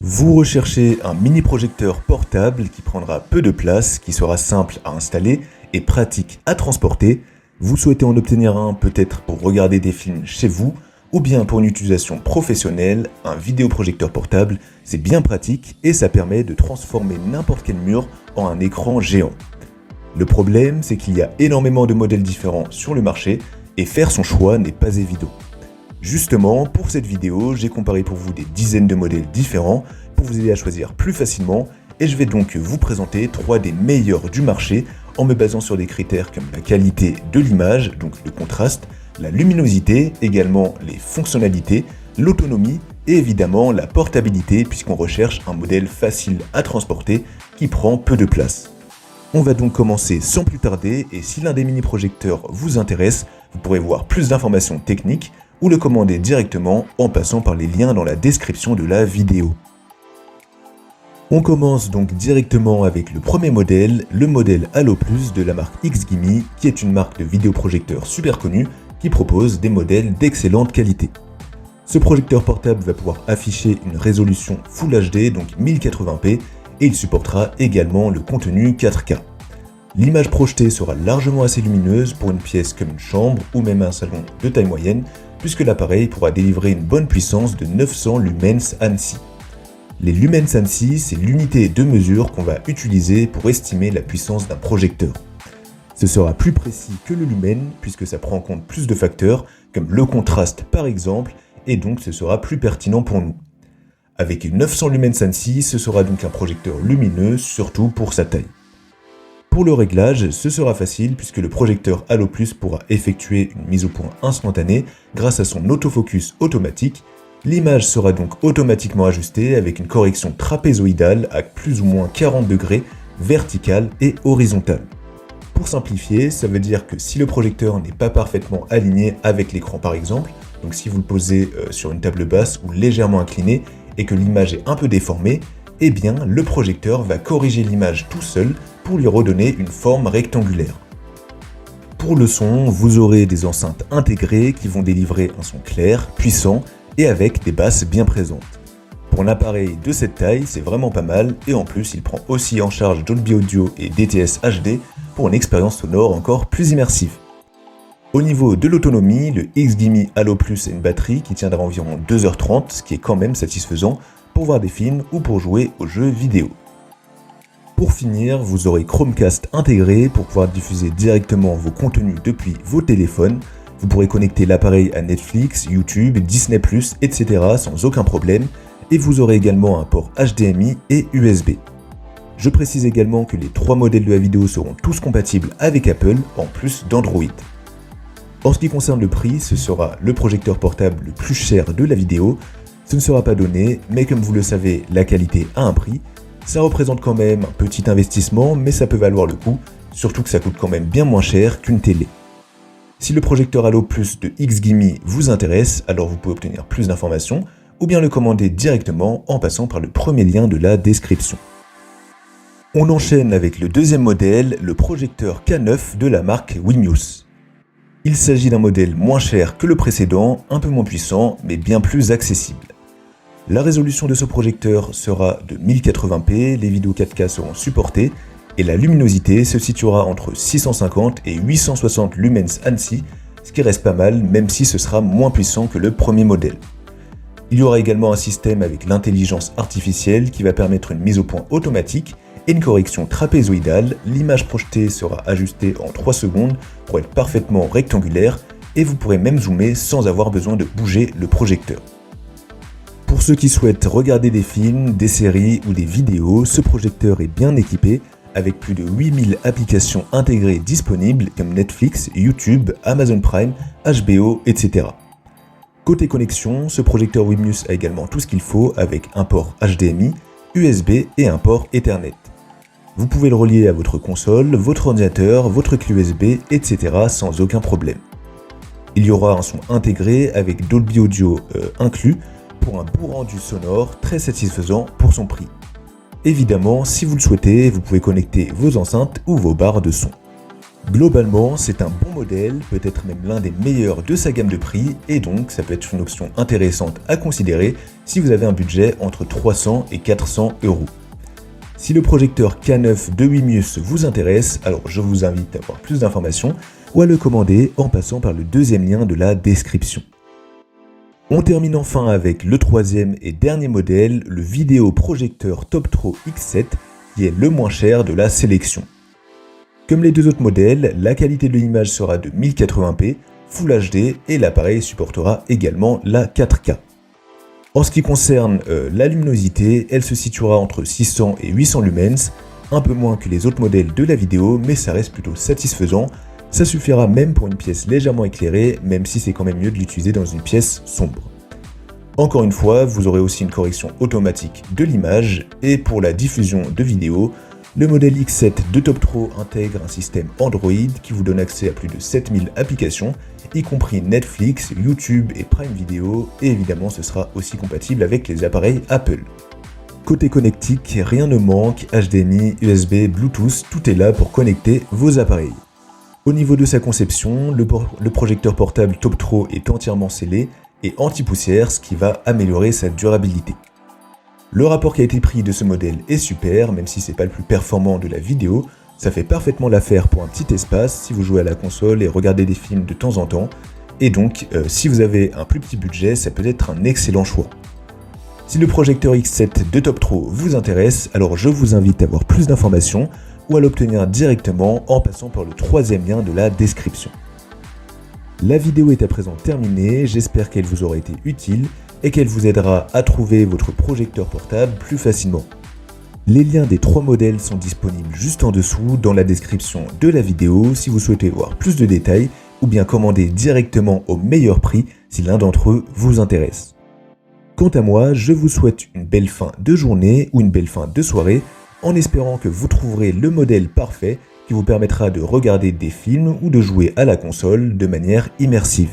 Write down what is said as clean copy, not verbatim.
Vous recherchez un mini projecteur portable qui prendra peu de place, qui sera simple à installer et pratique à transporter. Vous souhaitez en obtenir un peut-être pour regarder des films chez vous ou bien pour une utilisation professionnelle. Un vidéoprojecteur portable, c'est bien pratique et ça permet de transformer n'importe quel mur en un écran géant. Le problème, c'est qu'il y a énormément de modèles différents sur le marché et faire son choix n'est pas évident. Justement, pour cette vidéo, j'ai comparé pour vous des dizaines de modèles différents pour vous aider à choisir plus facilement et je vais donc vous présenter 3 des meilleurs du marché en me basant sur des critères comme la qualité de l'image, donc le contraste, la luminosité, également les fonctionnalités, l'autonomie et évidemment la portabilité puisqu'on recherche un modèle facile à transporter qui prend peu de place. On va donc commencer sans plus tarder et si l'un des mini-projecteurs vous intéresse, vous pourrez voir plus d'informations techniques ou le commander directement en passant par les liens dans la description de la vidéo. On commence donc directement avec le premier modèle, le modèle Allo Plus de la marque XGIMI, qui est une marque de vidéoprojecteurs super connue qui propose des modèles d'excellente qualité. Ce projecteur portable va pouvoir afficher une résolution Full HD, donc 1080p, et il supportera également le contenu 4K. L'image projetée sera largement assez lumineuse pour une pièce comme une chambre ou même un salon de taille moyenne, puisque l'appareil pourra délivrer une bonne puissance de 900 lumens ANSI. Les lumens ANSI, c'est l'unité de mesure qu'on va utiliser pour estimer la puissance d'un projecteur. Ce sera plus précis que le lumen, puisque ça prend en compte plus de facteurs, comme le contraste par exemple, et donc ce sera plus pertinent pour nous. Avec 900 lumens ANSI, ce sera donc un projecteur lumineux, surtout pour sa taille. Pour le réglage, ce sera facile puisque le projecteur Allo Plus pourra effectuer une mise au point instantanée grâce à son autofocus automatique. L'image sera donc automatiquement ajustée avec une correction trapézoïdale à plus ou moins 40 degrés, verticale et horizontale. Pour simplifier, ça veut dire que si le projecteur n'est pas parfaitement aligné avec l'écran par exemple, donc si vous le posez sur une table basse ou légèrement incliné et que l'image est un peu déformée, eh bien le projecteur va corriger l'image tout seul pour lui redonner une forme rectangulaire. Pour le son, vous aurez des enceintes intégrées qui vont délivrer un son clair, puissant et avec des basses bien présentes. Pour un appareil de cette taille, c'est vraiment pas mal et en plus il prend aussi en charge Dolby Audio et DTS HD pour une expérience sonore encore plus immersive. Au niveau de l'autonomie, le XGIMI Allo Plus a une batterie qui tiendra environ 2h30, ce qui est quand même satisfaisant pour voir des films ou pour jouer aux jeux vidéo. Pour finir, vous aurez Chromecast intégré pour pouvoir diffuser directement vos contenus depuis vos téléphones. Vous pourrez connecter l'appareil à Netflix, YouTube, Disney+, etc. sans aucun problème. Et vous aurez également un port HDMI et USB. Je précise également que les 3 modèles de la vidéo seront tous compatibles avec Apple, en plus d'Android. En ce qui concerne le prix, ce sera le projecteur portable le plus cher de la vidéo. Ce ne sera pas donné, mais comme vous le savez, la qualité a un prix. Ça représente quand même un petit investissement, mais ça peut valoir le coup, surtout que ça coûte quand même bien moins cher qu'une télé. Si le projecteur Allo Plus de XGIMI vous intéresse, alors vous pouvez obtenir plus d'informations, ou bien le commander directement en passant par le premier lien de la description. On enchaîne avec le deuxième modèle, le projecteur K9 de la marque Wimius. Il s'agit d'un modèle moins cher que le précédent, un peu moins puissant, mais bien plus accessible. La résolution de ce projecteur sera de 1080p, les vidéos 4K seront supportées et la luminosité se situera entre 650 et 860 lumens ANSI, ce qui reste pas mal même si ce sera moins puissant que le premier modèle. Il y aura également un système avec l'intelligence artificielle qui va permettre une mise au point automatique et une correction trapézoïdale. L'image projetée sera ajustée en 3 secondes pour être parfaitement rectangulaire et vous pourrez même zoomer sans avoir besoin de bouger le projecteur. Pour ceux qui souhaitent regarder des films, des séries ou des vidéos, ce projecteur est bien équipé avec plus de 8000 applications intégrées disponibles comme Netflix, YouTube, Amazon Prime, HBO, etc. Côté connexion, ce projecteur Wimius a également tout ce qu'il faut avec un port HDMI, USB et un port Ethernet. Vous pouvez le relier à votre console, votre ordinateur, votre clé USB, etc. sans aucun problème. Il y aura un son intégré avec Dolby Audio inclus, pour un beau rendu sonore très satisfaisant pour son prix. Évidemment, si vous le souhaitez, vous pouvez connecter vos enceintes ou vos barres de son. Globalement, c'est un bon modèle, peut-être même l'un des meilleurs de sa gamme de prix, et donc ça peut être une option intéressante à considérer si vous avez un budget entre 300 et 400 euros. Si le projecteur K9 de Wimius vous intéresse, alors je vous invite à avoir plus d'informations ou à le commander en passant par le deuxième lien de la description. On termine enfin avec le troisième et dernier modèle, le vidéoprojecteur Toptro X7, qui est le moins cher de la sélection. Comme les deux autres modèles, la qualité de l'image sera de 1080p, Full HD et l'appareil supportera également la 4K. En ce qui concerne la luminosité, elle se situera entre 600 et 800 lumens, un peu moins que les autres modèles de la vidéo, mais ça reste plutôt satisfaisant. Ça suffira même pour une pièce légèrement éclairée, même si c'est quand même mieux de l'utiliser dans une pièce sombre. Encore une fois, vous aurez aussi une correction automatique de l'image, et pour la diffusion de vidéos, le modèle X7 de Toptro intègre un système Android qui vous donne accès à plus de 7000 applications, y compris Netflix, YouTube et Prime Video, et évidemment ce sera aussi compatible avec les appareils Apple. Côté connectique, rien ne manque, HDMI, USB, Bluetooth, tout est là pour connecter vos appareils. Au niveau de sa conception, le projecteur portable Toptro est entièrement scellé et anti-poussière, ce qui va améliorer sa durabilité. Le rapport qui a été pris de ce modèle est super, même si c'est pas le plus performant de la vidéo, ça fait parfaitement l'affaire pour un petit espace si vous jouez à la console et regardez des films de temps en temps, et donc si vous avez un plus petit budget, ça peut être un excellent choix. Si le projecteur X7 de Toptro vous intéresse, alors je vous invite à avoir plus d'informations ou à l'obtenir directement en passant par le troisième lien de la description. La vidéo est à présent terminée, j'espère qu'elle vous aura été utile et qu'elle vous aidera à trouver votre projecteur portable plus facilement. Les liens des trois modèles sont disponibles juste en dessous dans la description de la vidéo si vous souhaitez voir plus de détails ou bien commander directement au meilleur prix si l'un d'entre eux vous intéresse. Quant à moi, je vous souhaite une belle fin de journée ou une belle fin de soirée en espérant que vous trouverez le modèle parfait qui vous permettra de regarder des films ou de jouer à la console de manière immersive.